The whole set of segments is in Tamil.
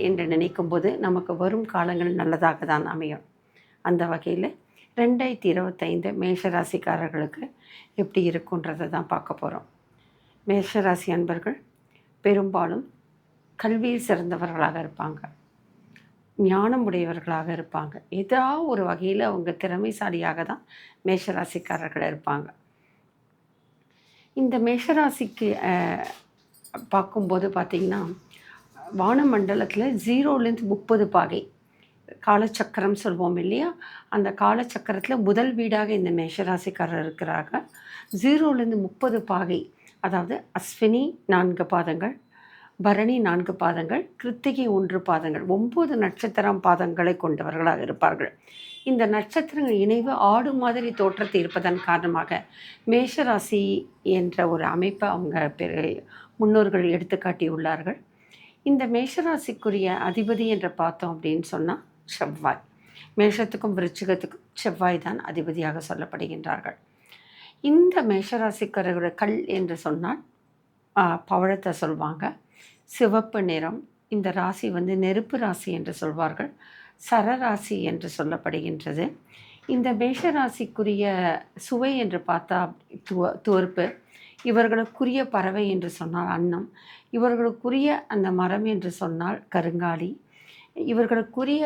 என்று நினைக்கும்போது நமக்கு வரும் காலங்கள் நல்லதாக தான் அமையும். அந்த வகையில் 2025 மேஷராசிக்காரர்களுக்கு எப்படி இருக்குன்றதை தான் பார்க்க போகிறோம். மேஷராசி அன்பர்கள் பெரும்பாலும் கல்வியில் சிறந்தவர்களாக இருப்பாங்க, ஞானம் உடையவர்களாக இருப்பாங்க. ஏதாவது ஒரு வகையில் அவங்க திறமைசாலியாக தான் மேஷராசிக்காரர்கள் இருப்பாங்க. இந்த மேஷராசிக்கு பார்க்கும்போது பார்த்திங்கன்னா, வானமண்டலத்தில் 0லேருந்து 30 பாகை காலச்சக்கரம் சொல்வோம் இல்லையா, அந்த காலச்சக்கரத்தில் முதல் வீடாக இந்த மேஷராசிக்காரர் இருக்கிறாங்க. 0லேருந்து 30 பாகை, அதாவது அஸ்வினி 4 பாதங்கள், பரணி 4 பாதங்கள், கிருத்திகை 1 பாதங்கள், 9 நட்சத்திரம் பாதங்களை கொண்டவர்களாக இருப்பார்கள். இந்த நட்சத்திரங்கள் இணைவு ஆடு மாதிரி தோற்றத்தை இருப்பதன் காரணமாக மேஷராசி என்ற ஒரு அமைப்பை அவங்க முன்னோர்கள் எடுத்துக்காட்டியுள்ளார்கள். இந்த மேஷராசிக்குரிய அதிபதி என்று பார்த்தோம் அப்படின்னு சொன்னால் செவ்வாய். மேஷத்துக்கும் விருச்சிகத்துக்கும் செவ்வாய் தான் அதிபதியாக சொல்லப்படுகின்றார்கள். இந்த மேஷராசிக்காரர்களுடைய கல் என்று சொன்னால் பவழத்தை சொல்வாங்க. சிவப்பு நிறம். இந்த ராசி நெருப்பு ராசி என்று சொல்வார்கள். சரராசி என்று சொல்லப்படுகின்றது. இந்த மேஷராசிக்குரிய சுவை என்று பார்த்தா துவர்ப்பு. இவர்களுக்குரிய பறவை என்று சொன்னால் அன்னம். இவர்களுக்குரிய அந்த மரம் என்று சொன்னால் கருங்காலி. இவர்களுக்குரிய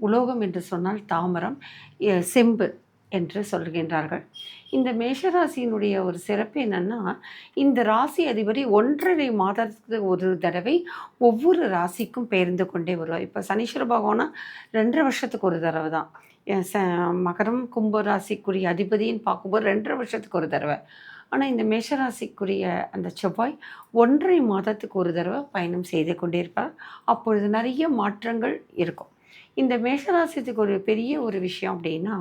உலோகம் என்று சொன்னால் தாமரம், செம்பு என்று சொல்கின்றார்கள். இந்த மேஷராசியினுடைய ஒரு சிறப்பு என்னென்னா, இந்த ராசி அதிபதி 1.5 மாதத்துக்கு ஒரு தடவை ஒவ்வொரு ராசிக்கும் பெயர்ந்து கொண்டே வருவார். இப்போ சனீஸ்வர பகவானா 2.5 வருஷத்துக்கு ஒரு தடவை தான். மகரம் கும்ப ராசிக்குரிய அதிபதின்னு பார்க்கும்போது 2.5 வருஷத்துக்கு ஒரு தடவை. ஆனால் இந்த மேஷராசிக்குரிய அந்த செவ்வாய் 1.5 மாதத்துக்கு ஒரு தடவை பயணம் செய்து கொண்டே இருப்பார். அப்பொழுது நிறைய மாற்றங்கள் இருக்கும். இந்த மேஷராசிக்கு ஒரு பெரிய ஒரு விஷயம் அப்படின்னா,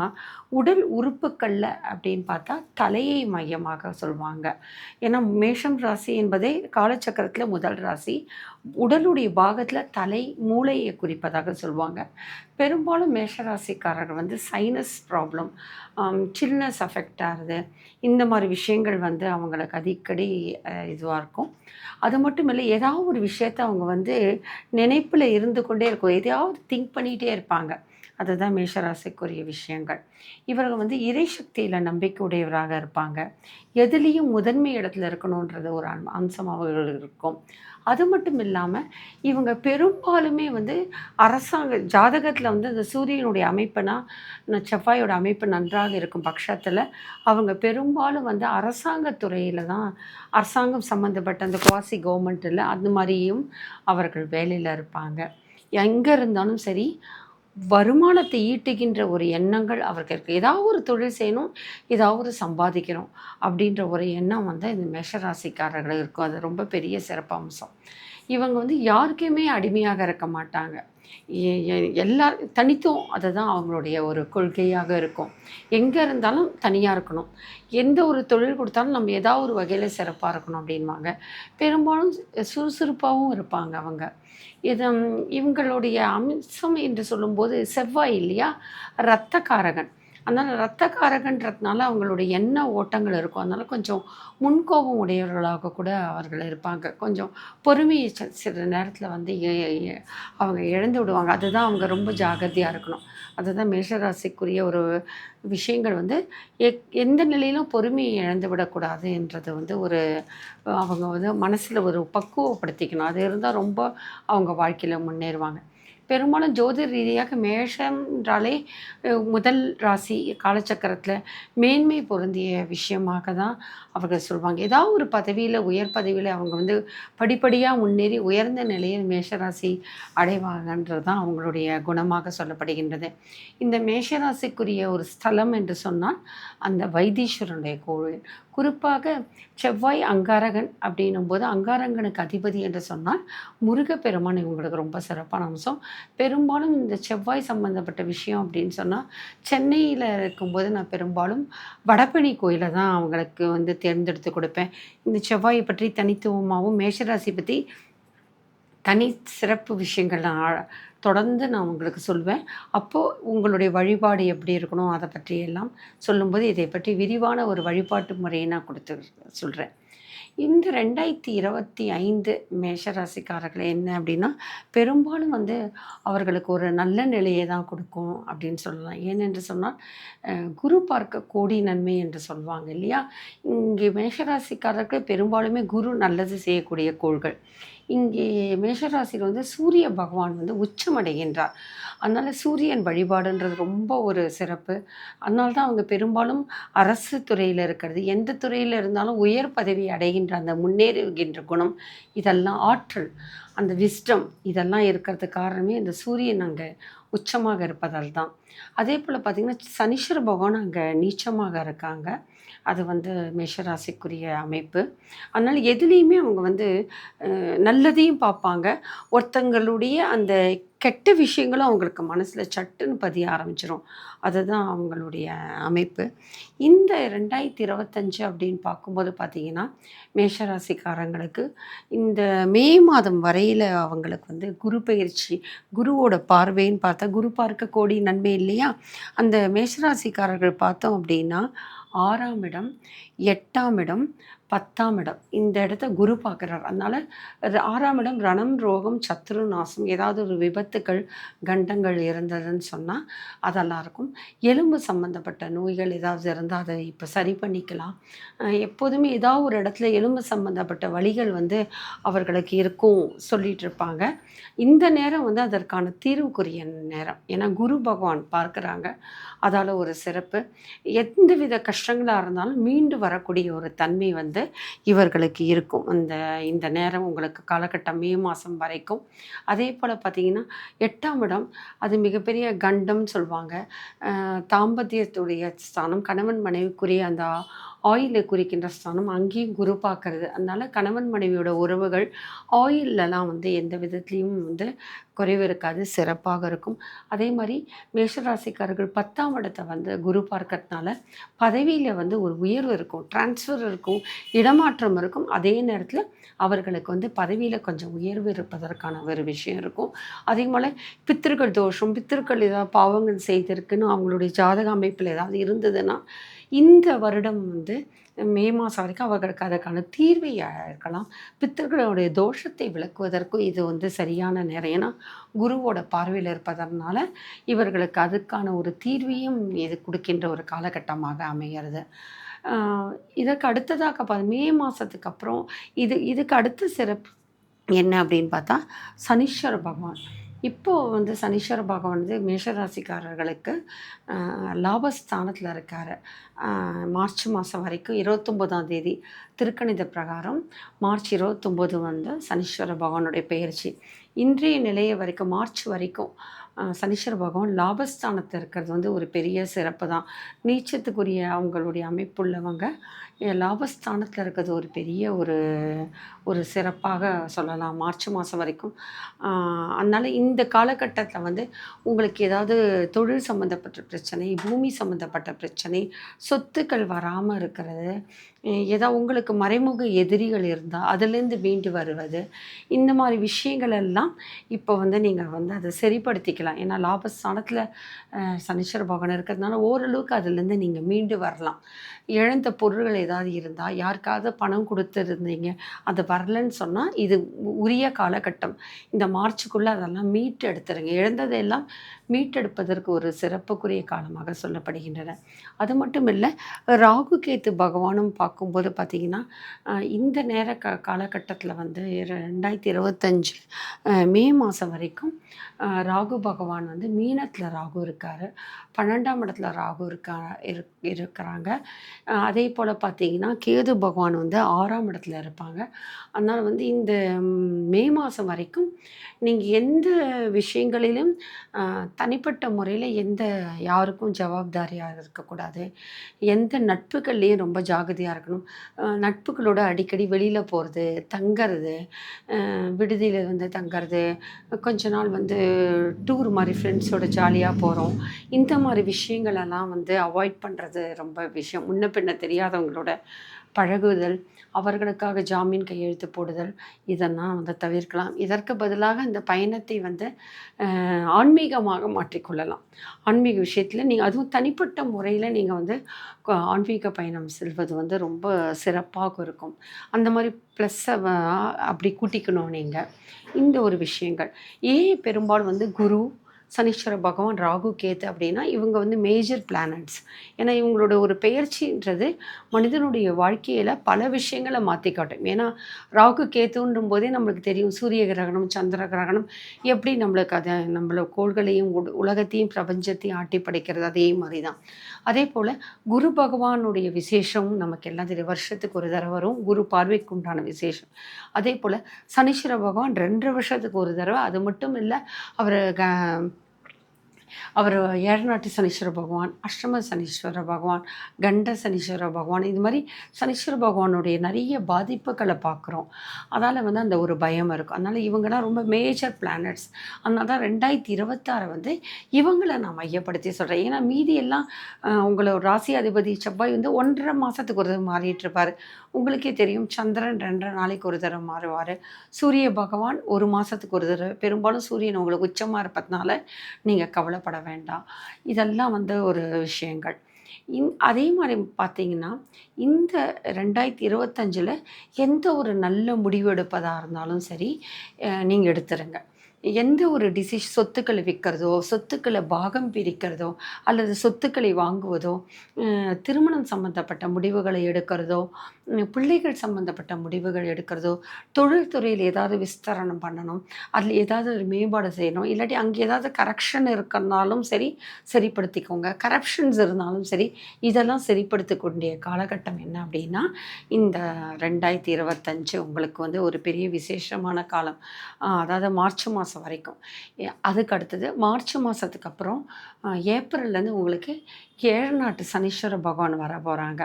உடல் உறுப்புக்களில் அப்படின்னு பார்த்தா தலையை மையமாக சொல்லுவாங்க. ஏன்னா மேஷம் ராசி என்பதே காலச்சக்கரத்தில் முதல் ராசி. உடலுடைய பாகத்தில் தலை, மூளையை குறிப்பதாக சொல்லுவாங்க. பெரும்பாலும் மேஷராசிக்காரர்கள் சைனஸ் ப்ராப்ளம், சில்னஸ் அஃபெக்ட் ஆகுது, இந்த மாதிரி விஷயங்கள் அவங்களுக்கு அடிக்கடி இதுவாக இருக்கும். அது மட்டும் இல்லை, ஏதாவது ஒரு விஷயத்தை அவங்க நினைப்பில் இருந்து கொண்டே இருக்கும், எதையாவது திங்க் பண்ணிகிட்டே இருப்பாங்க. அதுதான் மேஷராசிக்குரிய விஷயங்கள். இவர்கள் இறை சக்தியில் நம்பிக்கை உடையவராக இருப்பாங்க. எதுலேயும் முதன்மை இடத்துல இருக்கணுன்றது ஒரு அம்சம் அவர்கள் இருக்கும். அது மட்டும் இல்லாமல் இவங்க பெரும்பாலுமே அரசாங்க ஜாதகத்தில் அந்த சூரியனுடைய அமைப்புனா, செவ்வாயோட அமைப்பு நன்றாக இருக்கும் பட்சத்தில் அவங்க பெரும்பாலும் அரசாங்கத்துறையில் தான், அரசாங்கம் சம்மந்தப்பட்ட அந்த குவாசி கவர்மெண்ட்டில் அந்த மாதிரியும் அவர்கள் வேலையில் இருப்பாங்க. எங்கே இருந்தாலும் சரி, வருமானத்தை ஈட்டுகின்ற ஒரு எண்ணங்கள் அவர்களுக்கு. ஏதாவது ஒரு தொழில் செய்யணும், ஏதாவது ஒரு சம்பாதிக்கணும் அப்படின்ற ஒரு எண்ணம் இந்த மேஷராசிக்காரர்கள் இருக்கும். அது ரொம்ப பெரிய சிறப்பு அம்சம். இவங்க யாருக்குமே அடிமையாக இருக்க மாட்டாங்க. எல்லா தனித்துவம் அதுதான் அவங்களுடைய ஒரு கொள்கையாக இருக்கும். எங்கே இருந்தாலும் தனியாக இருக்கணும், எந்த ஒரு தொழில் கொடுத்தாலும் நம்ம ஏதாவது ஒரு வகையில் சிறப்பாக இருக்கணும் அப்படின்வாங்க. பெரும்பாலும் சுறுசுறுப்பாகவும் இருப்பாங்க அவங்க. இவங்களுடைய அம்சம் என்று சொல்லும்போது செவ்வாய் இல்லையா, இரத்தக்காரகன். அதனால் இரத்தக்காரகன்றதுனால அவங்களுடைய எண்ண ஓட்டங்கள் இருக்கும். அதனால் கொஞ்சம் முன்கோபம் உடையவர்களாக கூட அவர்கள் இருப்பாங்க. கொஞ்சம் பொறுமையை சில நேரத்தில் அவங்க இழந்து விடுவாங்க. அதுதான் அவங்க ரொம்ப ஜாகிரதையாக இருக்கணும். அதுதான் மேஷராசிக்குரிய ஒரு விஷயங்கள். எந்த நிலையிலும் பொறுமையை இழந்து விடக்கூடாது என்றது ஒரு அவங்க மனசில் ஒரு பக்குவப்படுத்திக்கணும். அது இருந்தால் ரொம்ப அவங்க வாழ்க்கையில் முன்னேறுவாங்க. பெரும்பாலும் ஜோதிட ரீதியாக மேஷம் என்றாலே முதல் ராசி காலச்சக்கரத்தில் மேன்மை பொருந்திய விஷயமாக தான் அவர்கள் சொல்லுவாங்க. ஏதாவது ஒரு பதவியில், உயர் பதவியில் அவங்க படிப்படியாக முன்னேறி உயர்ந்த நிலையில் மேஷராசி அடைவாங்கன்றது தான் அவங்களுடைய குணமாக சொல்லப்படுகின்றது. இந்த மேஷராசிக்குரிய ஒரு ஸ்தலம் என்று சொன்னால் அந்த வைத்தீஸ்வரனுடைய கோவில். குறிப்பாக செவ்வாய் அங்காரகன் அப்படின்னும் போது, அங்காரகனுக்கு அதிபதி என்று சொன்னால் முருகப்பெருமான் இவங்களுக்கு ரொம்ப சிறப்பான அம்சம். பெரும்பாலும் இந்த செவ்வாய் சம்மந்தப்பட்ட விஷயம் அப்படின்னு சொன்னால், சென்னையில் இருக்கும்போது நான் பெரும்பாலும் வடபழனி கோயிலை தான் அவங்களுக்கு தேர்ந்தெடுத்து கொடுப்பேன். இந்த செவ்வாயை பற்றி தனித்துவமாகவும் மேஷராசி பற்றி தனி சிறப்பு விஷயங்கள் தொடர்ந்து நான் உங்களுக்கு சொல்வேன். அப்போது உங்களுடைய வழிபாடு எப்படி இருக்கணும் அதை பற்றியெல்லாம் சொல்லும்போது இதை பற்றி விரிவான ஒரு வழிபாட்டு முறையை நான் சொல்கிறேன். இந்த 2025 மேஷராசிக்காரர்கள் என்ன அப்படின்னா, பெரும்பாலும் வந்து அவர்களுக்கு ஒரு நல்ல நிலையை தான் கொடுக்கும் அப்படின்னு சொல்லலாம். ஏனென்று சொன்னால், குரு பார்க்க கோடி நன்மை என்று சொல்வாங்க இல்லையா? இங்கே மேஷராசிக்காரர்கள் பெரும்பாலுமே குரு நல்லது செய்யக்கூடிய கோள்கள். இங்கே மேஷராசியில் வந்து சூரிய பகவான் வந்து உச்சமடைகின்றார். அதனால் சூரியன் வழிபாடுன்றது ரொம்ப ஒரு சிறப்பு. அதனால தான் அவங்க பெரும்பாலும் அரசு துறையில் இருக்கிறது, எந்த துறையில் இருந்தாலும் உயர் பதவி அடைகின்ற அந்த முன்னேறுகின்ற குணம், இதெல்லாம் ஆற்றல், அந்த விஸ்டம் இதெல்லாம் இருக்கிறதுக்கு காரணமே இந்த சூரியன் அங்கே உச்சமாக இருப்பதால் தான். அதே போல் பார்த்திங்கன்னா சனீஸ்வர பகவான் அங்கே நீச்சமாக இருக்காங்க. அது வந்து மேஷராசிக்குரிய அமைப்பு. அதனால் எதுலேயுமே அவங்க வந்து நல்லதையும் பார்ப்பாங்க. ஒருத்தங்களுடைய அந்த கெட்ட விஷயங்களும் அவங்களுக்கு மனசில் சட்டுன்னு பதிய ஆரம்பிச்சிடும். அதுதான் அவங்களுடைய அமைப்பு. இந்த 2025 அப்படின்னு பார்க்கும்போது பார்த்திங்கன்னா, மேஷராசிக்காரங்களுக்கு இந்த மே மாதம் வரையில் அவங்களுக்கு வந்து குரு பெயர்ச்சி, குருவோட பார்வைன்னு பார்த்தா, குரு பார்க்க கோடி நன்மை இல்லையா? அந்த மேஷராசிக்காரர்கள் பார்த்தோம் அப்படின்னா 6ஆம் இடம், 8ஆம் இடம், 10ஆம் இடம் இந்த இடத்த குரு பார்க்குறார். அதனால் 6ஆம் இடம் ரணம், ரோகம், சத்ரு நாசம், ஏதாவது ஒரு விபத்துக்கள், கண்டங்கள் இருந்ததுன்னு சொன்னால் அதெல்லாம் இருக்கும். எலும்பு சம்மந்தப்பட்ட நோய்கள் ஏதாவது இருந்தால் அதை இப்போ சரி பண்ணிக்கலாம். எப்போதுமே ஏதாவது ஒரு இடத்துல எலும்பு சம்மந்தப்பட்ட வலிகள் வந்து அவர்களுக்கு இருக்கும் சொல்லிகிட்டு இருப்பாங்க. இந்த நேரம் வந்து அதற்கான தீர்வுக்குரிய நேரம். ஏன்னா குரு பகவான் பார்க்குறாங்க. அதால் ஒரு சிறப்பு. எந்தவித கஷ்டங்களாக இருந்தாலும் மீண்டு வரக்கூடிய ஒரு தன்மை வந்து இவர்களுக்கு இருக்கும். இந்த நேரம் உங்களுக்கு காலகட்டம் மே மாதம் வரைக்கும். அதே போல் பார்த்திங்கன்னா 8ஆம் இடம் அது மிகப்பெரிய கண்டம்னு சொல்லுவாங்க. தாம்பத்தியத்துடைய ஸ்தானம், கணவன் மனைவிக்குரிய அந்த ஆயிலை குறிக்கின்ற ஸ்தானம், அங்கேயும் குரு பார்க்கறது. அதனால் கணவன் மனைவியோட உறவுகள் ஆயிலெலாம் வந்து எந்த விதத்துலேயும் வந்து குறைவு இருக்காது, சிறப்பாக இருக்கும். அதே மாதிரி மேஷராசிக்காரர்கள் 10ஆம் இடத்தை வந்து குரு பார்க்கறதுனால பதவியில் வந்து ஒரு உயர்வு இருக்கும், டிரான்ஸ்ஃபர் இருக்கும், இடமாற்றம் இருக்கும். அதே நேரத்தில் அவர்களுக்கு வந்து பதவியில் கொஞ்சம் உயர்வு இருப்பதற்கான ஒரு விஷயம் இருக்கும். அதே போல் பித்திருக்கள் தோஷம், பித்திருக்கள் ஏதாவது பாவங்கள் செய்திருக்குன்னு அவங்களுடைய ஜாதக அமைப்பில் ஏதாவது இருந்ததுன்னா இந்த வருடம் வந்து மே மாதம் வரைக்கும் அவர்களுக்கு அதற்கான தீர்வை இருக்கலாம். பித்தர்களுடைய தோஷத்தை விளக்குவதற்கும் இது வந்து சரியான நேரம். ஏன்னா குருவோட பார்வையில் இருப்பதனால இவர்களுக்கு அதுக்கான ஒரு தீர்வையும் இது கொடுக்கின்ற ஒரு காலகட்டமாக அமைகிறது. இதற்கு அடுத்ததாக மே மாதத்துக்கு அப்புறம் இதுக்கு அடுத்த சிறப்பு என்ன அப்படின்னு பார்த்தா சனீஸ்வர பகவான். இப்போது வந்து சனீஸ்வர பகவான் வந்து மேஷராசிக்காரர்களுக்கு லாபஸ்தானத்தில் இருக்கார். மார்ச் மாதம் வரைக்கும் 29ஆம் தேதி திருக்கணித பிரகாரம் மார்ச் 29 வந்து சனீஸ்வர பகவானுடைய பெயர்ச்சி. இன்றைய நிலையை வரைக்கும் மார்ச் வரைக்கும் சனீஸ்வர பகவான் லாபஸ்தானத்தில் இருக்கிறது வந்து ஒரு பெரிய சிறப்பு தான். நீச்சத்துக்குரிய அவங்களுடைய அமைப்புள்ளவங்க லாபஸ்தானத்தில் இருக்கிறது ஒரு பெரிய ஒரு சிறப்பாக சொல்லலாம் மார்ச் மாதம் வரைக்கும். அதனால் இந்த காலகட்டத்தில் வந்து உங்களுக்கு ஏதாவது தொழில் சம்மந்தப்பட்ட பிரச்சனை, பூமி சம்மந்தப்பட்ட பிரச்சனை, சொத்துக்கள் வராமல் இருக்கிறது, ஏதாவது உங்களுக்கு மறைமுக எதிரிகள் இருந்தால் அதுலேருந்து மீண்டு வருவது, இந்த மாதிரி விஷயங்கள் எல்லாம் இப்போ வந்து நீங்கள் வந்து அதை சரிப்படுத்திக்கலாம். ஏன்னா லாபஸ்தானத்தில் சனீஸ்வர பகவான் இருக்கிறதுனால ஓரளவுக்கு அதுலேருந்து நீங்கள் மீண்டு வரலாம். இழந்த பொருள்கள் ஏதாவது இருந்தால், யாருக்காவது பணம் கொடுத்துருந்தீங்க அது வரலன்னு சொன்னால் இது உரிய காலகட்டம். இந்த மார்ச்சுக்குள்ளே அதெல்லாம் மீட்டு எடுத்துருங்க. இழந்ததெல்லாம் மீட்டெடுப்பதற்கு ஒரு சிறப்புக்குரிய காலமாக சொல்லப்படுகின்றன. அது மட்டும் இல்லை, ராகு கேத்து பகவானும் பார்க்கும்போது பார்த்திங்கன்னா இந்த நேர காலகட்டத்தில் வந்து 2025 மே மாதம் வரைக்கும் ராகு பகவான் வந்து மீனத்தில் ராகு இருக்கார், 12ஆம் இடத்துல ராகு இருக்கிறாங்க. அதே போல் பார்த்திங்கன்னா கேது பகவான் வந்து 6ஆம் இடத்துல இருப்பாங்க. அதனால் வந்து இந்த மே மாதம் வரைக்கும் நீங்கள் எந்த விஷயங்களிலும் தனிப்பட்ட முறையில் யாருக்கும் ஜவாப்தாரியாக இருக்கக்கூடாது. எந்த நட்புகள்லேயும் ரொம்ப ஜாகிரதையாக இருக்கணும். நட்புகளோட அடிக்கடி வெளியில் போகிறது, தங்கிறது, விடுதியில் வந்து தங்கிறது, கொஞ்ச நாள் வந்து டூர் மாதிரி ஃப்ரெண்ட்ஸோட ஜாலியாக போகிறோம், இந்த மாதிரி விஷயங்களெல்லாம் வந்து அவாய்ட் பண்ணுறது ரொம்ப விஷயம். முன்ன பின்ன தெரியாதவங்களோட பழகுதல், அவர்களுக்காக ஜாமீன் கையெழுத்து போடுதல், இதெல்லாம் வந்து தவிர்க்கலாம். இதற்கு பதிலாக இந்த பயணத்தை வந்து ஆன்மீகமாக மாற்றிக்கொள்ளலாம். ஆன்மீக விஷயத்தில் நீங்கள் அதுவும் தனிப்பட்ட முறையில் நீங்கள் வந்து ஆன்மீக பயணம் செல்வது வந்து ரொம்ப சிறப்பாக இருக்கும். அந்த மாதிரி ப்ளஸ்ஸை அப்படி கூட்டிக்கணும் நீங்கள். இந்த ஒரு விஷயங்கள் ஏன் பெரும்பாலும் வந்து குரு, சனீஸ்வர பகவான், ராகு, கேது அப்படின்னா இவங்க வந்து மேஜர் பிளானட்ஸ். ஏன்னா இவங்களோட ஒரு பெயர்ச்சின்றது மனிதனுடைய வாழ்க்கையில் பல விஷயங்களை மாற்றி காட்டும். ஏன்னா ராகு கேத்துன்ற போதே நம்மளுக்கு தெரியும் சூரிய கிரகணம், சந்திர கிரகணம் எப்படி நம்மளுக்கு அதை நம்மள கோள்களையும் உலகத்தையும் பிரபஞ்சத்தையும் ஆட்டி படைக்கிறது அதே மாதிரி தான். அதே போல் குரு பகவானுடைய விசேஷம் நமக்கு எல்லாம் தெரியும். வருஷத்துக்கு ஒரு தடவை வரும் குரு பார்வைக்கு உண்டான விசேஷம். அதே போல் சனீஸ்வர பகவான் 2 வருஷத்துக்கு ஒரு தடவை. அது மட்டும் இல்லை, அவர் அவர் ஏழநாட்டு சனீஸ்வர பகவான், அஷ்டம சனீஸ்வர பகவான், கண்ட சனீஸ்வர பகவான், இது மாதிரி சனீஸ்வர பகவானுடைய நிறைய பாதிப்புகளை பார்க்குறோம். அதால் வந்து அந்த ஒரு பயம் இருக்கும். அதனால் இவங்கெல்லாம் ரொம்ப மேஜர் பிளானட்ஸ். அதனால தான் 2026 வந்து இவங்களை நான் மையப்படுத்தி சொல்கிறேன். ஏன்னா மீதி எல்லாம் உங்களோட ராசி அதிபதி செவ்வாய் வந்து 1.5 மாதத்துக்கு ஒரு தடவை மாறிட்டு இருப்பார். உங்களுக்கே தெரியும் சந்திரன் 2.5 நாளைக்கு ஒரு தடவை மாறுவார். சூரிய பகவான் 1 மாதத்துக்கு ஒரு தடவை. பெரும்பாலும் சூரியன் உங்களுக்கு உச்சமாக இருப்பதுனால நீங்கள் கவலைப்பட வேண்டாம். இதெல்லாம் வந்து ஒரு விஷயங்கள். அதே மாதிரி பார்த்தீங்கன்னா, இந்த 2025ல் எந்த ஒரு நல்ல முடிவு எடுப்பதாக இருந்தாலும் சரி, நீங்கள் எடுத்துருங்க. எந்த ஒரு சொத்துக்களை விற்கிறதோ, சொத்துக்களை பாகம் பிரிக்கிறதோ, அல்லது சொத்துக்களை வாங்குவதோ, திருமணம் சம்மந்தப்பட்ட முடிவுகளை எடுக்கிறதோ, பிள்ளைகள் சம்மந்தப்பட்ட முடிவுகள் எடுக்கிறதோ, தொழில்துறையில் ஏதாவது விஸ்தரணம் பண்ணணும், அதில் ஏதாவது ஒரு மேம்பாடு செய்யணும், இல்லாட்டி அங்கே ஏதாவது கரெக்ஷன் இருக்கிறனாலும் சரி சரிப்படுத்திக்கோங்க. கரப்ஷன்ஸ் இருந்தாலும் சரி, இதெல்லாம் சரிப்படுத்தக்கூடிய காலகட்டம் என்ன அப்படின்னா இந்த 2025 உங்களுக்கு வந்து ஒரு பெரிய விசேஷமான காலம். அதாவது மார்ச் மாதம் வரைக்கும். அதுக்கு அடுத்தது மார்ச் மாதத்துக்கு அப்புறம் ஏப்ரல்லேருந்து உங்களுக்கு 7 நாட்டு சனீஸ்வர பகவான் வர போகிறாங்க.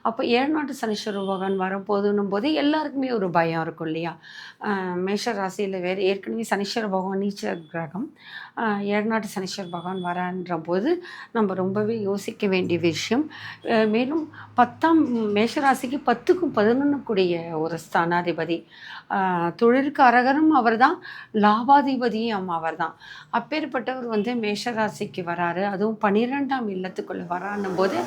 அப்போ 7 நாட்டு சனீஸ்வர பகவான் வரப்போதுன்னும் போது எல்லாருக்குமே ஒரு பயம் இருக்கும் இல்லையா? மேஷ ராசியில் வேறு ஏற்கனவே சனீஸ்வர பகவான் நீச்ச கிரகம். 7 நாட்டு சனீஸ்வர பகவான் வரான்ற போது நம்ம ரொம்பவே யோசிக்க வேண்டிய விஷயம். மேலும் 10ஆம் மேஷராசிக்கு 10க்கும் 11 கூடிய ஒரு ஸ்தானாதிபதி. தொழிலுக்கு அரகரும் அவர் தான், லாபாதிபதியும் அவர் தான். அப்பேற்பட்டவர் வந்து மேஷராசிக்கு வராரு. அதுவும் 12ஆம் இல்லத்துக்குள்ளே வரான்னும் போது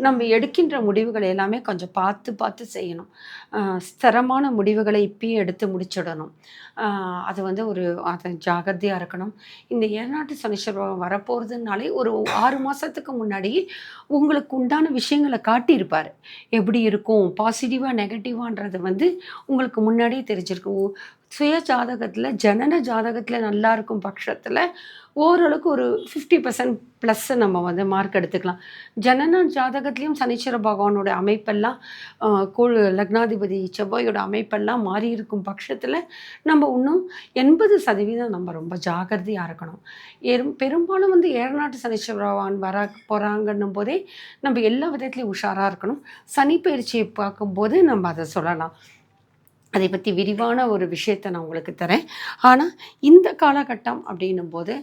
நம்ம எடுக்கின்ற முடிவுகள் எல்லாமே கொஞ்சம் பார்த்து பார்த்து செய்யணும். ஸ்திரமான முடிவுகளை இப்பயே எடுத்து முடிச்சிடணும். அது வந்து அது ஜாகிரதையாக இருக்கணும். இந்த 7 நாட்டு சனீஸ்வரன் வரப்போகிறதுனாலே ஒரு 6 மாதத்துக்கு முன்னாடி உங்களுக்கு உண்டான விஷயங்களை காட்டியிருப்பார். எப்படி இருக்கும், பாசிட்டிவாக நெகட்டிவான்றது வந்து உங்களுக்கு முன்னாடியே தெரிஞ்சிருக்கும். சுய ஜாதகத்தில், ஜனன ஜாதகத்தில் நல்லா இருக்கும் பட்சத்தில் ஓரளவுக்கு ஒரு 50% ப்ளஸ் நம்ம வந்து மார்க் எடுத்துக்கலாம். ஜனன ஜாதகத்துலேயும் சனீஸ்வர பகவானோட அமைப்பெல்லாம் லக்னாதிபதி செவ்வாயோட அமைப்பெல்லாம் மாறி இருக்கும் பட்சத்தில் நம்ம இன்னும் 80% நம்ம ரொம்ப ஜாகிரதையாக இருக்கணும். பெரும்பாலும் வந்து 7 நாட்டு சனீஸ்வர பகவான் வர போகிறாங்கன்னும் போதே நம்ம எல்லா விதத்துலேயும் உஷாராக இருக்கணும். சனி பயிற்சியை பார்க்கும்போது நம்ம அதை சொல்லலாம். அதை பற்றி விரிவான ஒரு விஷயத்தை நான் உங்களுக்கு தரேன். ஆனால் இந்த காலகட்டம் அப்படின்னும் போது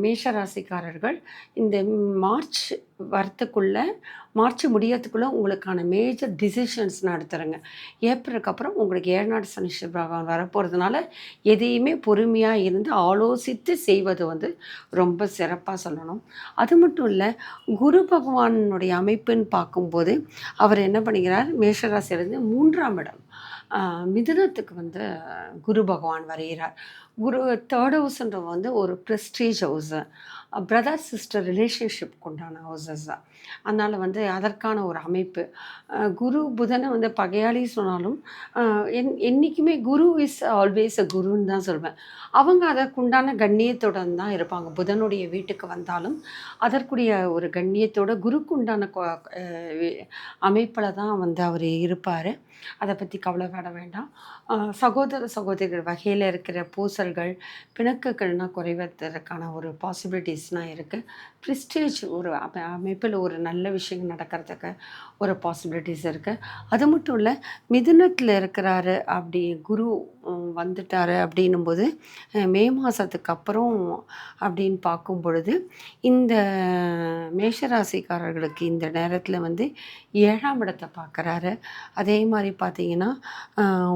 மேஷராசிக்காரர்கள் இந்த மார்ச் வரத்துக்குள்ளே, மார்ச் முடியறதுக்குள்ளே உங்களுக்கான மேஜர் டிசிஷன்ஸ்னால் எடுத்துருங்க. ஏப்ரலுக்கு அப்புறம் உங்களுக்கு 7 நாட்டு சனீஸ்வர பகவான் வரப்போகிறதுனால எதையுமே பொறுமையாக இருந்து ஆலோசித்து செய்வது வந்து ரொம்ப சிறப்பாக சொல்லணும். அது மட்டும் இல்லை, குரு பகவானுடைய அமைப்புன்னு பார்க்கும்போது அவர் என்ன பண்ணுகிறார், மேஷராசியிலேருந்து 3ஆம் இடம் மிதுனத்துக்கு வந்து குரு பகவான் வருகிறார். குரு 3rd ஹவுஸ்ன்றது வந்து ஒரு ப்ரெஸ்டீஜ் ஹவுஸு, பிரதர் சிஸ்டர் ரிலேஷன்ஷிப்க்கு உண்டான ஹவுசஸ் தான். அதனால் வந்து அதற்கான ஒரு அமைப்பு. குரு புதனை வந்து பகையாளி சொன்னாலும் என்றைக்குமே குரு இஸ் ஆல்வேஸ் அ குருன்னு தான் சொல்வேன். அவங்க அதற்குண்டான கண்ணியத்துடன் தான் இருப்பாங்க. புதனுடைய வீட்டுக்கு வந்தாலும் அதற்குரிய ஒரு கண்ணியத்தோட குருக்கு உண்டான அமைப்பில் தான் வந்து அவர் இருப்பார். அதை பற்றி கவலைப்பட வேண்டாம். சகோதர சகோதரிகள் வகையில் இருக்கிற பூசல் நண்பர்கள், பிணக்குகள்லாம் குறைவதற்கான ஒரு பாசிபிலிட்டிஸ்லாம் இருக்குது. ப்ரிஸ்டேஜ் ஒரு அமைப்பில் ஒரு நல்ல விஷயம் நடக்கிறதுக்கு ஒரு பாசிபிலிட்டிஸ் இருக்குது. அது மட்டும் இல்லை, மிதுனத்தில் இருக்கிறாரு அப்படி குரு வந்துட்டாரு அப்படின்னும்போது மே மாதத்துக்கு அப்புறம் அப்படின்னு பார்க்கும் பொழுது இந்த மேஷராசிக்காரர்களுக்கு இந்த நேரத்தில் வந்து 7ஆம் இடத்தை பார்க்குறாரு. அதே மாதிரி பார்த்தீங்கன்னா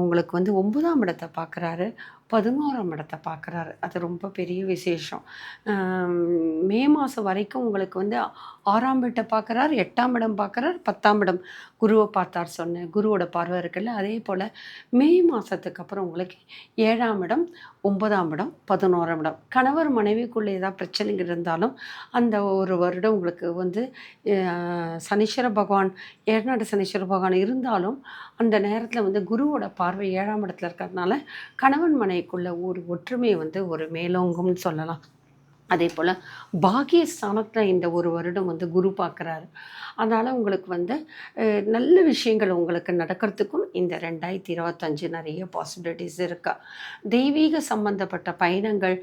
உங்களுக்கு வந்து 9ஆம் இடத்தை பார்க்குறாரு, 11ஆம் இடத்தை பார்க்குறாரு. அது ரொம்ப பெரிய விசேஷம். மே மாதம் வரைக்கும் உங்களுக்கு வந்து 6ஆம் வீட்டை பார்க்குறாரு, 8ஆம் இடம் பார்க்குறாரு, 10ஆம் இடம் குருவை பார்த்தார் சொன்னேன். குருவோட பார்வை இருக்குல்ல, அதே போல் மே மாதத்துக்கு அப்புறம் உங்களுக்கு 7ஆம் இடம், 9ஆம் இடம், 11ஆம் இடம். கணவர் மனைவிக்குள்ளே ஏதாவது பிரச்சனைகள் இருந்தாலும் அந்த ஒரு வருடம் உங்களுக்கு வந்து சனீஸ்வர பகவான், ஏழநாடு சனீஸ்வர பகவான் இருந்தாலும் அந்த நேரத்தில் வந்து குருவோட பார்வை 7ஆம் இடத்துல இருக்கிறதுனால கணவன் மனைவிக்குள்ள ஒரு ஒற்றுமை வந்து ஒரு மேலோங்கும்னு சொல்லலாம். அதே போல் பாக்கியஸ்தானத்தில் இந்த ஒரு வருடம் வந்து குரு பார்க்குறாரு. அதனால் உங்களுக்கு வந்து நல்ல விஷயங்கள் உங்களுக்கு நடக்கிறதுக்கும் இந்த 2025 நிறைய பாசிபிலிட்டிஸ் இருக்கா. தெய்வீக சம்பந்தப்பட்ட பயணங்கள்,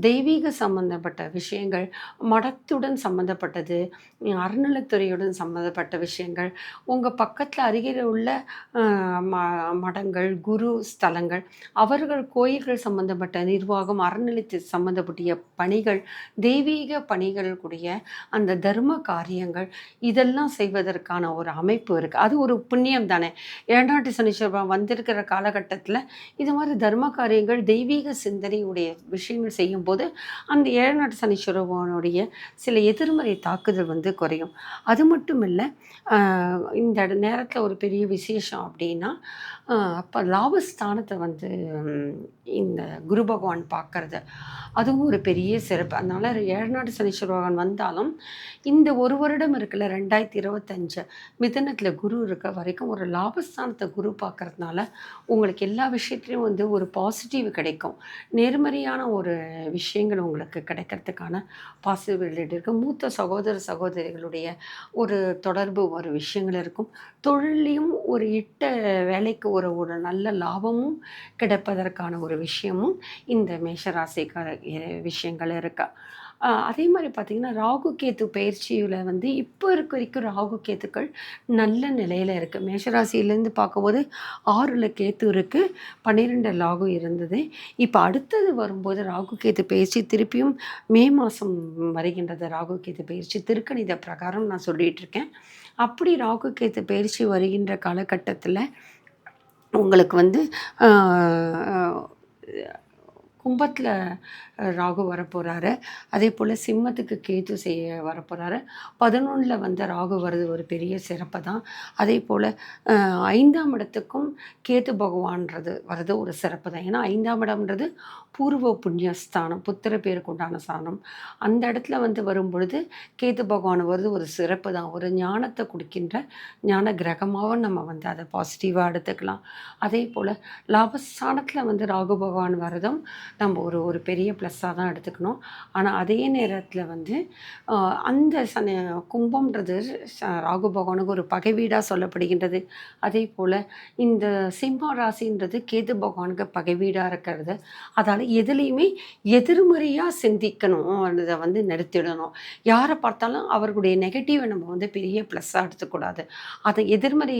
தெய்வீக சம்பந்தப்பட்ட விஷயங்கள், மடத்துடன் சம்பந்தப்பட்டது, அறநிலைத்துறையுடன் சம்பந்தப்பட்ட விஷயங்கள், உங்கள் பக்கத்தில் அருகில் உள்ள மடங்கள், குரு ஸ்தலங்கள், அவர்கள் கோயில்கள் சம்பந்தப்பட்ட நிர்வாகம், அறநிலைத்து சம்பந்தப்பட்ட பணிகள், தெய்வீக பணிகள் கூடிய அந்த தர்ம காரியங்கள், இதெல்லாம் செய்வதற்கான ஒரு அமைப்பு இருக்குது. அது ஒரு புண்ணியம் தானே. 7ஆம் சனீஸ்வரன் வந்திருக்கிற காலகட்டத்தில் இது மாதிரி தர்ம காரியங்கள், தெய்வீக சிந்தனையுடைய விஷயங்கள் செய்யும்போது அந்த 7ஆம் சனீஸ்வரனுடைய சில எதிர்மறை தாக்குதல் வந்து குறையும். அது மட்டும் இல்லை, இந்த நேரத்தில் ஒரு பெரிய விசேஷம் அப்படின்னா அப்போ லாபஸ்தானத்தை வந்து இந்த குரு பகவான் பார்க்கறது, அதுவும் ஒரு பெரிய சிறப்பு. அதனால் 7ஆம் சனீஸ்வர பகவான் வந்தாலும் இந்த ஒரு வருடம் இருக்குல்ல 2025 மிதுனத்தில் குரு இருக்க வரைக்கும் ஒரு லாபஸ்தானத்தை குரு பார்க்கறதுனால உங்களுக்கு எல்லா விஷயத்துலையும் வந்து ஒரு பாசிட்டிவ் கிடைக்கும். நேர்மறையான ஒரு விஷயங்கள் உங்களுக்கு கிடைக்கிறதுக்கான பாசிபிலிட்டி இருக்குது. மூத்த சகோதர சகோதரிகளுடைய ஒரு தொடர்பு ஒரு விஷயங்கள் இருக்கும். தொழிலையும் ஒரு இட்ட வேலைக்கு ஒரு நல்ல லாபமும் கிடைப்பதற்கான ஒரு விஷயமும் இந்த மேஷராசிக்கார விஷயங்கள் இருக்கா. அதே மாதிரி பார்த்திங்கன்னா ராகு கேத்து பயிற்சியில் வந்து இப்போ இருக்க வரைக்கும் ராகு கேத்துக்கள் நல்ல நிலையில் இருக்குது. மேஷராசியிலேருந்து பார்க்கும்போது 6ல் கேத்து இருக்குது, 12 ராகு இருந்தது. இப்போ அடுத்தது வரும்போது ராகு கேத்து பயிற்சி திருப்பியும் மே மாதம் வருகின்றது. ராகு கேத்து பயிற்சி திருக்கணித பிரகாரம் நான் சொல்லிகிட்ருக்கேன். அப்படி ராகு கேத்து பயிற்சி வருகின்ற காலகட்டத்தில் உங்களுக்கு வந்து கும்பத்தில் ராகு வரப்போகிறாரு. அதே போல் சிம்மத்துக்கு கேத்து செய்ய வரப்போகிறாரு. 11ல் வந்து ராகு வருது, ஒரு பெரிய சிறப்பு தான். அதே போல் 5ஆம் இடத்துக்கும் கேத்து பகவான்றது வருது, ஒரு சிறப்பு தான். ஏன்னா 5ஆம் இடம்ன்றது பூர்வ புண்ணியஸ்தானம், புத்திர பேருக்கு உண்டான ஸ்தானம். அந்த இடத்துல வந்து வரும்பொழுது கேத்து பகவான் வருது, ஒரு சிறப்பு தான். ஒரு ஞானத்தை கொடுக்கின்ற ஞான கிரகமாகவும் நம்ம வந்து அதை பாசிட்டிவாக எடுத்துக்கலாம். அதே போல் லாபஸ்தானத்தில் வந்து ராகு பகவான் வரதும் நம்ம ஒரு பெரிய ப்ளஸ்ஸாக தான் எடுத்துக்கணும். ஆனால் அதே நேரத்தில் வந்து அந்த கும்பம்ன்றது ராகு பகவானுக்கு ஒரு பகை வீடாக சொல்லப்படுகின்றது. அதே போல் இந்த சிம்ம ராசின்றது கேது பகவானுக்கு பகை வீடாக இருக்கிறது. அதால் எதுலேயுமே எதிர்மறையாக சிந்திக்கணும், அதை வந்து நிறுத்திடணும். யாரை பார்த்தாலும் அவர்களுடைய நெகட்டிவை நம்ம வந்து பெரிய ப்ளஸ்ஸாக எடுத்துக்கூடாது. அதை எதிர்மறை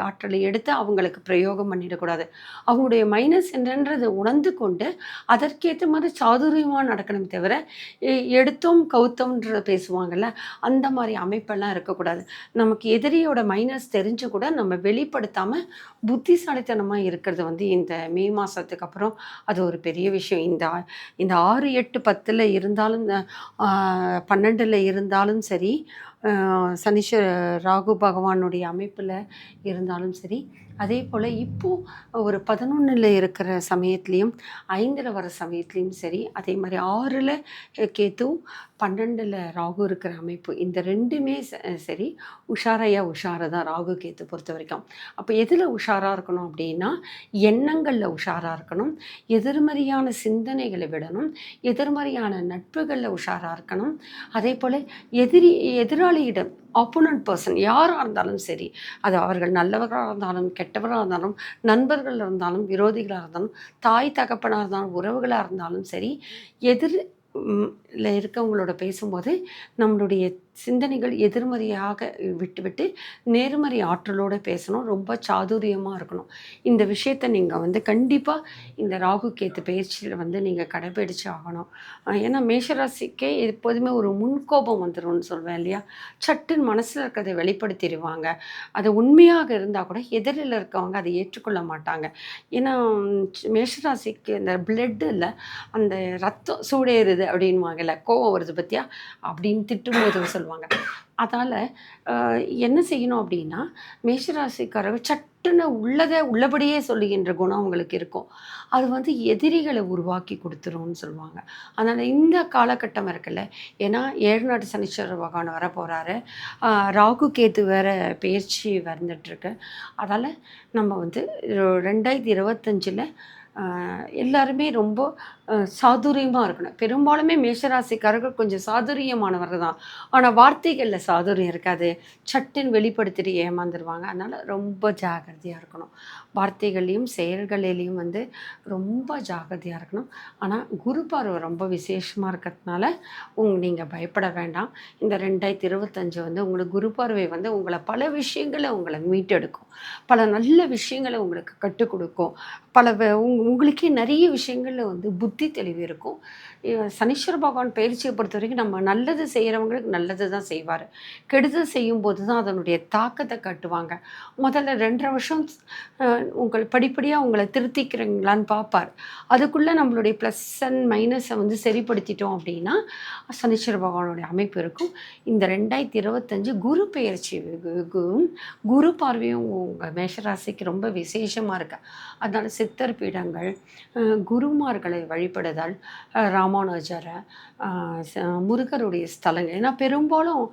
ஆற்றலை எடுத்து அவங்களுக்கு பிரயோகம் பண்ணிடக்கூடாது. அவங்களுடைய மைனஸ் என்னன்றதை உணர்ந்து கொண்டு அதற்கேற்ற மாதிரி சாதுரியமாக நடக்கணும் தவிர எடுத்தோம் கவுத்தோம்ன்ற பேசுவாங்கள்ல, அந்த மாதிரி அமைப்பெல்லாம் இருக்கக்கூடாது. நமக்கு எதிரியோட மைனஸ் தெரிஞ்சு கூட நம்ம வெளிப்படுத்தாமல் புத்திசாலித்தனமாக இருக்கிறது வந்து இந்த மே மாதத்துக்கு அப்புறம் அது ஒரு பெரிய விஷயம். இந்த 6, 8, 10ல் இருந்தாலும் 12ல் இருந்தாலும் சரி, சனீஸ்வர ராகு பகவானுடைய அமைப்பில் இருந்தாலும் சரி, அதே போல் இப்போது ஒரு 11ல் இருக்கிற சமயத்துலேயும் 5ல் வர சமயத்துலேயும் சரி, அதே மாதிரி 6ல் கேத்து 12ல் ராகு இருக்கிற அமைப்பு, இந்த ரெண்டுமே சரி உஷாராக தான் ராகு கேத்து பொறுத்த வரைக்கும். அப்போ எதில் உஷாராக இருக்கணும் அப்படின்னா எண்ணங்களில் உஷாராக இருக்கணும், எதிர்மறையான சிந்தனைகளை விடணும், எதிர்மறையான நட்புகளில் உஷாராக இருக்கணும். அதே போல் எதிராளியிடம் ஆப்போனன்ட் பர்சன் யாராக இருந்தாலும் சரி, அது அவர்கள் நல்லவர்களாக இருந்தாலும் கெட்டவராக இருந்தாலும் நண்பர்கள் இருந்தாலும் விரோதிகளாக இருந்தாலும் தாய் தகப்பனாக இருந்தாலும் உறவுகளாக இருந்தாலும் சரி, எதிர் ல இருக்கவங்களோட பேசும்போது நம்மளுடைய சிந்தனைகள் எதிர்மறையாக விட்டுவிட்டு நேர்மறை ஆற்றலோடு பேசணும். ரொம்ப சாதுரியமாக இருக்கணும். இந்த விஷயத்த நீங்கள் வந்து கண்டிப்பாக இந்த ராகு கேத்து பயிற்சியில் வந்து நீங்கள் கடைபிடிச்சு ஆகணும். ஏன்னா மேஷராசிக்கே எப்போதுமே ஒரு முன்கோபம் வந்துரும்னு சொல்வேன் இல்லையா? சட்டுன்னு மனசில் இருக்கிறத வெளிப்படுத்திடுவாங்க. அது உண்மையாக இருந்தால் கூட எதிரில் இருக்கவங்க அதை ஏற்றுக்கொள்ள மாட்டாங்க. ஏன்னா மேஷராசிக்கு இந்த பிளட்டில் அந்த ரத்தம் சூடேறுது அப்படின்வாங்கல்ல, கோவம் வருது பத்தியா அப்படின்னு திட்டும்போது சொல்லுவாங்க. அதனால் என்ன செய்யணும் அப்படின்னா, மேஷராசிக்காரங்க சட்டுன்னு உள்ளதை உள்ளபடியே சொல்லுகின்ற குணம் அவங்களுக்கு இருக்கும். அது வந்து எதிரிகளை உருவாக்கி கொடுத்துரும்னு சொல்லுவாங்க. அதனால் இந்த காலகட்டம் இருக்குல்ல, ஏன்னா 7 நாட்டு சனீஸ்வர பகவான் வர போகிறாரு, ராகு கேத்து வேறு பயிற்சி வந்துட்டுருக்கு. அதால் நம்ம வந்து 2025 எல்லாருமே ரொம்ப சாதுரியமாக இருக்கணும். பெரும்பாலுமே மேஷராசிக்காரர்கள் கொஞ்சம் சாதுரியமானவர்கள் தான். ஆனால் வார்த்தைகளில் சாதுரியம் இருக்காது. சட்டுன்னு வெளிப்படுத்திட்டு ஏமாந்துருவாங்க. அதனால் ரொம்ப ஜாக்கிரதையாக இருக்கணும். வார்த்தைகள்லேயும் செயல்களிலையும் வந்து ரொம்ப ஜாக்கிரதையாக இருக்கணும். ஆனால் குரு பார்வை ரொம்ப விசேஷமாக இருக்கிறதுனால நீங்கள் பயப்பட வேண்டாம். இந்த 2025 வந்து உங்களுக்கு குரு பார்வை வந்து உங்களை பல விஷயங்களை உங்களை மீட்டெடுக்கும். பல நல்ல விஷயங்களை உங்களுக்கு கற்றுக் கொடுக்கும். பல உங்களுக்கே நிறைய விஷயங்களில் வந்து புத்தி தெளிவு இருக்கும். சனீஸ்வர பகவான் பயிற்சியை பொறுத்த வரைக்கும் நம்ம நல்லது செய்கிறவங்களுக்கு நல்லது தான் செய்வார். கெடுதல் செய்யும்போது தான் அதனுடைய தாக்கத்தை காட்டுவாங்க. முதல்ல 2.5 வருஷம் உங்கள் படிப்படியாக உங்களை திருத்திக்கிறீங்களான்னு பார்ப்பார். அதுக்குள்ளே நம்மளுடைய ப்ளஸ் அண்ட் மைனஸை வந்து சரிப்படுத்திட்டோம் அப்படின்னா சனீஸ்வர பகவானுடைய அமைப்பு இருக்கும். இந்த 2025 குரு பெயர்ச்சி குரு பார்வையும் உங்கள் மேஷராசிக்கு ரொம்ப விசேஷமாக இருக்கு. அதனால் சித்தர் பீடங்கள், குருமார்களை வழிபடுதல், ராமானுஜரை, முருகருடைய ஸ்தலங்கள். ஏன்னா பெரும்பாலும்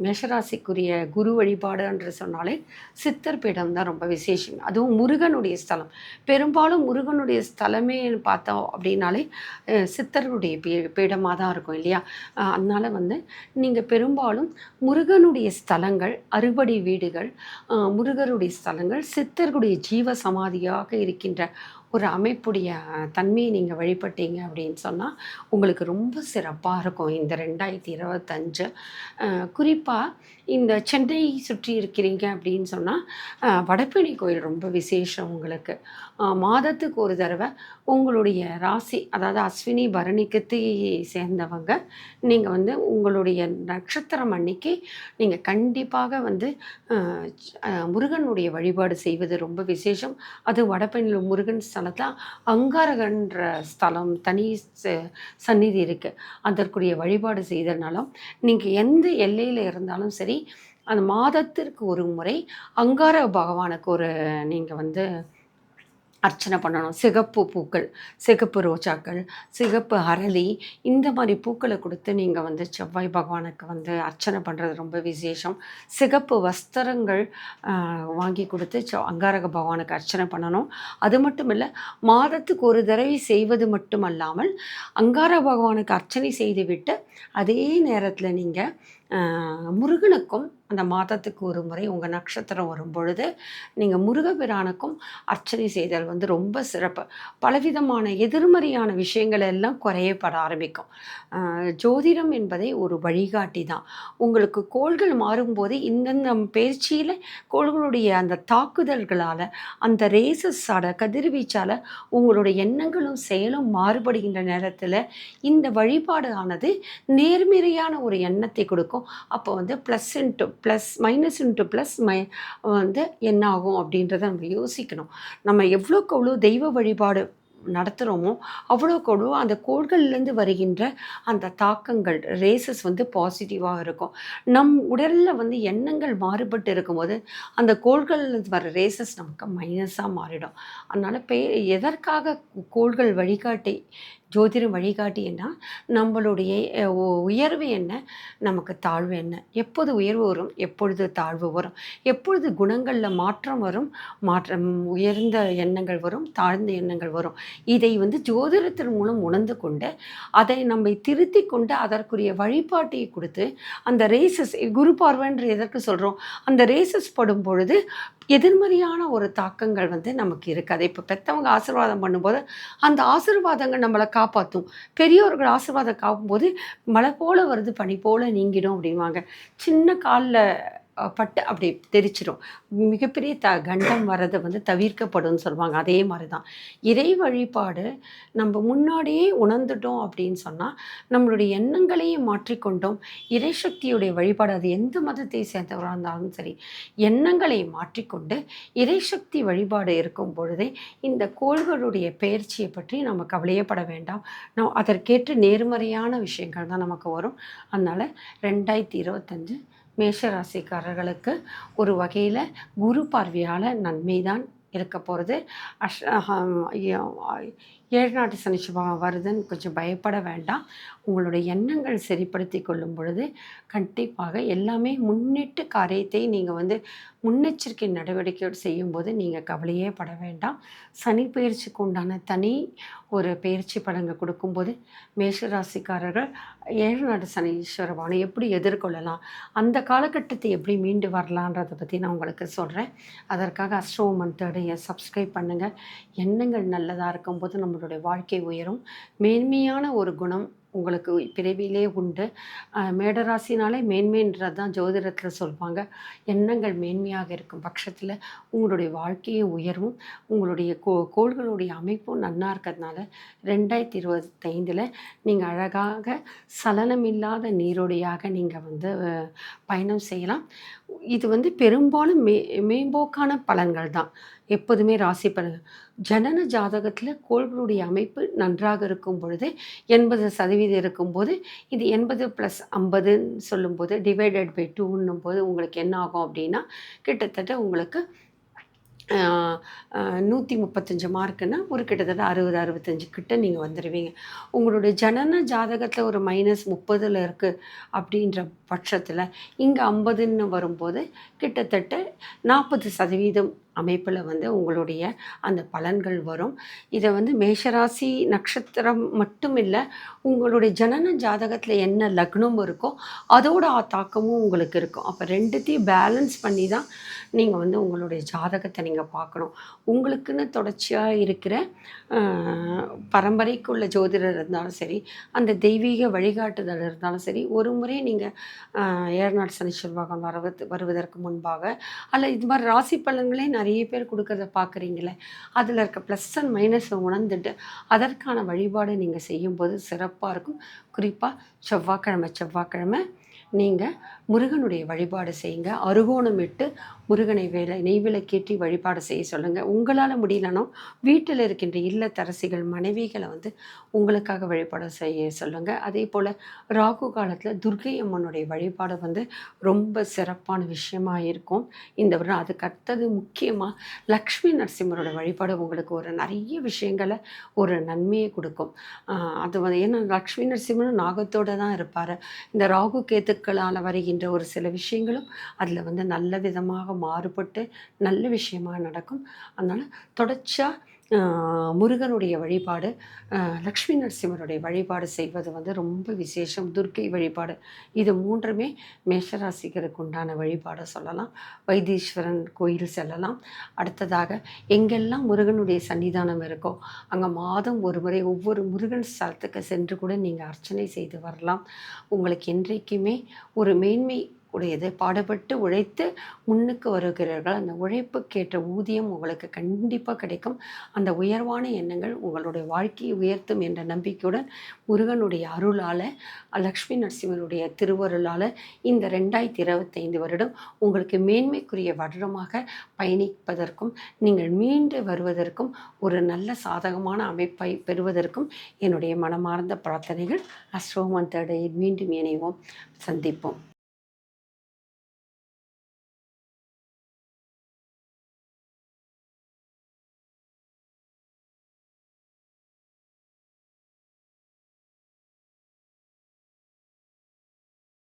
மேஷராசிக்குரிய குரு வழிபாடுன்று சொன்னாலே சித்தர் பீடம் தான் ரொம்ப விசேஷம். அதுவும் முருகனுடைய ஸ்தலம். பெரும்பாலும் முருகனுடைய ஸ்தலமே பார்த்தோம் அப்படின்னாலே சித்தருடைய பீடமாக தான் இருக்கும் இல்லையா? அதனால் வந்து நீங்கள் பெரும்பாலும் முருகனுடைய ஸ்தலங்கள், அறுபடை வீடுகள், முருகருடைய ஸ்தலங்கள், சித்தர்களுடைய ஜீவ சமாதியாக இருக்கின்ற ஒரு அமைப்புடைய தன்மையை நீங்கள் வழிபட்டீங்க அப்படின்னு சொன்னால் உங்களுக்கு ரொம்ப சிறப்பாக இருக்கும் இந்த 2025. குறிப்பாக இந்த சென்னை சுற்றி இருக்கிறீங்க அப்படின்னு சொன்னால் வடபழனி கோயில் ரொம்ப விசேஷம் உங்களுக்கு. மாதத்துக்கு ஒரு தடவை உங்களுடைய ராசி, அதாவது அஸ்வினி பரணி கிருத்திகையை சேர்ந்தவங்க நீங்கள் வந்து உங்களுடைய நட்சத்திரம் அன்னைக்கு நீங்கள் கண்டிப்பாக வந்து முருகனுடைய வழிபாடு செய்வது ரொம்ப விசேஷம். அது வடபழனியில் முருகன் ஸ்தலத்தில் அங்காரகன்ற ஸ்தலம் தனி சந்நிதி இருக்குது. அதற்குரிய வழிபாடு செய்தனாலும் நீங்கள் எந்த எல்லையில் இருந்தாலும் சரி, அந்த மாதத்திற்கு ஒரு முறை அங்கார பகவானுக்கு நீங்கள் வந்து அர்ச்சனை பண்ணணும். சிகப்பு பூக்கள், சிகப்பு ரோஜாக்கள், சிகப்பு அரளி, இந்த மாதிரி பூக்களை கொடுத்து நீங்கள் வந்து செவ்வாய் பகவானுக்கு வந்து அர்ச்சனை பண்ணுறது ரொம்ப விசேஷம். சிகப்பு வஸ்திரங்கள் வாங்கி கொடுத்து அங்காரக பகவானுக்கு அர்ச்சனை பண்ணணும். அது மட்டும் இல்லை, மாதத்துக்கு ஒரு தடவை செய்வது மட்டும் அல்லாமல் அங்கார பகவானுக்கு அர்ச்சனை செய்துவிட்டு அதே நேரத்தில் நீங்கள் முருகனுக்கும் அந்த மாதத்துக்கு ஒரு முறை உங்கள் நட்சத்திரம் வரும் பொழுது நீங்கள் முருகபிரானுக்கும் அர்ச்சனை செய்தல் வந்து ரொம்ப சிறப்பு. பலவிதமான எதிர்மறையான விஷயங்கள் எல்லாம் குறையப்பட ஆரம்பிக்கும். ஜோதிடம் என்பதை ஒரு வழிகாட்டி தான். உங்களுக்கு கோள்கள் மாறும்போது இந்தந்த பயிற்சியில் கோள்களுடைய அந்த தாக்குதல்களால், அந்த ரேசஸால், கதிர்வீச்சால் உங்களுடைய எண்ணங்களும் செயலும் மாறுபடுகின்ற நேரத்தில் இந்த வழிபாடு ஆனது நேர்மறையான ஒரு எண்ணத்தை கொடுக்கும். அப்போ வந்து plus into plus minus into plus வந்து என்ன ஆகும் அப்படின்றத நம்ம யோசிக்கணும். நம்ம எவ்வளோக்கு எவ்வளோ தெய்வ வழிபாடு நடத்துகிறோமோ அவ்வளோக்கு அவ்வளோ அந்த கோள்கள்லேருந்து வருகின்ற அந்த தாக்கங்கள் ரேசஸ் வந்து பாசிட்டிவாக இருக்கும். நம் உடலில் வந்து எண்ணங்கள் மாறுபட்டு இருக்கும்போது அந்த கோள்கள்லேருந்து வர ரேசஸ் நமக்கு மைனஸாக மாறிடும். அதனால் எதற்காக கோள்கள் வழிகாட்டி ஜோதிடம் வழிகாட்டி என்ன, நம்மளுடைய உயர்வு என்ன, நமக்கு தாழ்வு என்ன, எப்போது உயர்வு வரும், எப்பொழுது தாழ்வு வரும், எப்பொழுது குணங்களில் மாற்றம் வரும், உயர்ந்த எண்ணங்கள் வரும், தாழ்ந்த எண்ணங்கள் வரும். இதை ஜோதிடத்தின் மூலம் உணர்ந்து கொண்டு அதை நம்மை திருத்தி கொண்டு அதற்குரிய வழிபாட்டை கொடுத்து அந்த ரேசஸ் குரு பார்வைன்ற எதற்கு சொல்கிறோம், அந்த ரேசஸ் படும் பொழுது எதிர்மறையான ஒரு தாக்கங்கள் நமக்கு இருக்காது. இப்போ பெற்றவங்க ஆசீர்வாதம் பண்ணும்போது அந்த ஆசீர்வாதங்கள் நம்மளை காப்பாற்றும். பெரியோர்கள் ஆசீர்வாதம் காக்கும்போது மழை போல் வருது பனி போல் நீங்கிடும் அப்படின்வாங்க. சின்ன காலில் பட்டு அப்படி தெரிச்சிடும். மிகப்பெரிய கண்டம் வர்றது தவிர்க்கப்படும்னு சொல்லுவாங்க. அதே மாதிரி தான் இறை வழிபாடு நம்ம முன்னாடியே உணர்ந்துட்டோம் அப்படின்னு சொன்னால் நம்மளுடைய எண்ணங்களையும் மாற்றிக்கொண்டோம். இறைசக்தியுடைய வழிபாடு அது எந்த மதத்தை சேர்ந்தவராக இருந்தாலும் சரி, எண்ணங்களை மாற்றிக்கொண்டு இறைசக்தி வழிபாடு இருக்கும் பொழுதே இந்த கோள்களுடைய பெயர்ச்சியை பற்றி நம்ம கவலையப்பட வேண்டாம். அதற்கேற்ற நேர்மறையான விஷயங்கள் தான் நமக்கு வரும். அதனால் 2025 மேஷராசிக்காரர்களுக்கு ஒரு வகையில் குரு பார்வையால் நன்மை தான் இருக்க போகிறது. 7 நாட்டு சனி வருதுன்னு கொஞ்சம் பயப்பட வேண்டாம். உங்களுடைய எண்ணங்கள் சரிப்படுத்தி கொள்ளும் பொழுது கண்டிப்பாக எல்லாமே முன்னிட்டு காரியத்தை நீங்கள் முன்னெச்சரிக்கை நடவடிக்கையோடு செய்யும்போது நீங்கள் கவலையே பட வேண்டாம். சனி பயிற்சிக்கு உண்டான தனி ஒரு பயிற்சி பலன்கள் கொடுக்கும்போது மேஷராசிக்காரர்கள் 7 நாட்டு சனீஸ்வர பகவானை எப்படி எதிர்கொள்ளலாம், அந்த காலகட்டத்தை எப்படி மீண்டு வரலான்றதை பற்றி நான் உங்களுக்கு சொல்கிறேன். அதற்காக அஸ்ட்ரோ மெத்தடை சப்ஸ்கிரைப் பண்ணுங்கள். எண்ணங்கள் நல்லதாக இருக்கும்போது நம்மளுடைய வாழ்க்கை உயரும். மேன்மையான ஒரு குணம் உங்களுக்கு பிறவிலே உண்டு. மேடராசினாலே மேன்மைன்றது தான் ஜோதிடத்தில் சொல்லுவாங்க. எண்ணங்கள் மேன்மையாக இருக்கும் பட்சத்தில் உங்களுடைய வாழ்க்கையை உயர்வும், உங்களுடைய கோள்களுடைய அமைப்பும் நன்னா இருக்கிறதுனால 2025 நீங்கள் அழகாக சலனமில்லாத நீரோடையாக நீங்கள் பயணம் செய்யலாம். இது பெரும்பாலும் மேம்போக்கான பலன்கள் தான். எப்போதுமே ராசி பலன் ஜனன ஜாதகத்தில் கோள்களுடைய அமைப்பு நன்றாக இருக்கும் பொழுது 80% இருக்கும்போது இது 80+50 சொல்லும்போது டிவைடட் பை 2ன்னும் போது உங்களுக்கு என்ன ஆகும் அப்படின்னா கிட்டத்தட்ட உங்களுக்கு 135 மார்க்குன்னா ஒரு கிட்டத்தட்ட 60-65 கிட்ட நீங்கள் வந்துடுவீங்க. உங்களுடைய ஜனன ஜாதகத்தில் ஒரு -30 இருக்குது அப்படின்ற பட்சத்தில் இங்கே 50ன்னு வரும்போது கிட்டத்தட்ட 40% அமைப்பில் உங்களுடைய அந்த பலன்கள் வரும். இதை மேஷராசி நட்சத்திரம் மட்டும் இல்லை, உங்களுடைய ஜனன ஜாதகத்தில் என்ன லக்னம் இருக்கோ அதோட தாக்கமும் உங்களுக்கு இருக்கும். அப்போ ரெண்டுத்தையும் பேலன்ஸ் பண்ணி தான் நீங்கள் உங்களுடைய ஜாதகத்தை நீங்கள் பார்க்கணும். உங்களுக்குன்னு தொடர்ச்சியாக இருக்கிற பரம்பரைக்குள்ள ஜோதிடர் இருந்தாலும் சரி, அந்த தெய்வீக வழிகாட்டுதல் இருந்தாலும் சரி, ஒரு முறை நீங்கள் 7 நாட்டு சனீஸ்வர பகவான் வருவதற்கு முன்பாக அல்ல இது மாதிரி ராசி பலன்களே நிறைய பேர் கொடுக்கறத பார்க்குறீங்களே, அதில் இருக்க ப்ளஸ் அண்ட் மைனஸை உணர்ந்துட்டு அதற்கான வழிபாடு நீங்கள் செய்யும்போது சிறப்பாக இருக்கும். குறிப்பாக செவ்வாய்க்கிழமை நீங்கள் முருகனுடைய வழிபாடு செய்யுங்க. அருகோணமிட்டு முருகனை நெய்விளக்கேற்றி வழிபாடு செய்ய சொல்லுங்கள். உங்களால் முடியலன்னா வீட்டில் இருக்கின்ற இல்லத்தரசிகள் மனைவிகளை உங்களுக்காக வழிபாடு செய்ய சொல்லுங்கள். அதே போல் ராகு காலத்தில் துர்க்கை அம்மனுடைய வழிபாடு ரொம்ப சிறப்பான விஷயமாக இருக்கும் இந்த வருடம். அதுக்கு அடுத்தது முக்கியமாக லக்ஷ்மி நரசிம்மரோட வழிபாடு உங்களுக்கு ஒரு நிறைய விஷயங்களை ஒரு நன்மையை கொடுக்கும். அது ஏன்னா லக்ஷ்மி நரசிம்மரும் நாகத்தோடு தான் இருப்பார். இந்த ராகு கேத்துக்களால் வருகின்ற ஒரு சில விஷயங்களும் அதில் நல்ல விதமாக மாறுபட்டு நல்ல விஷயமாக நடக்கும். அதனால் தொடர்ச்சியாக முருகனுடைய வழிபாடு, லக்ஷ்மி நரசிம்மருடைய வழிபாடு செய்வது ரொம்ப விசேஷம். துர்க்கை வழிபாடு, இது மூன்றுமே மேஷராசிகருக்கு உண்டான வழிபாடு சொல்லலாம். வைத்தீஸ்வரன் கோயில் செல்லலாம். அடுத்ததாக எங்கெல்லாம் முருகனுடைய சன்னிதானம் இருக்கோ அங்கே மாதம் ஒரு முறை ஒவ்வொரு முருகன் ஸ்தலத்துக்கு சென்று கூட நீங்கள் அர்ச்சனை செய்து வரலாம். உங்களுக்கு என்றைக்குமே ஒரு மேன்மை உடையது. பாடுபட்டு உழைத்து முன்னுக்கு வருகிறீர்கள், அந்த உழைப்புக்கேற்ற ஊதியம் உங்களுக்கு கண்டிப்பாக கிடைக்கும். அந்த உயர்வான எண்ணங்கள் உங்களுடைய வாழ்க்கையை உயர்த்தும் என்ற நம்பிக்கையுடன் முருகனுடைய அருளால், லக்ஷ்மி நரசிம்மனுடைய திருவருளால் இந்த 2025 வருடம் உங்களுக்கு மேன்மைக்குரிய வருடமாக பயணிப்பதற்கும் நீங்கள் மீண்டு வருவதற்கும் ஒரு நல்ல சாதகமான அமைப்பை பெறுவதற்கும் என்னுடைய மனமார்ந்த பிரார்த்தனைகள். அஸ்ட்ரோ மெத்தடில் மீண்டும் இணைவோம், சந்திப்போம்.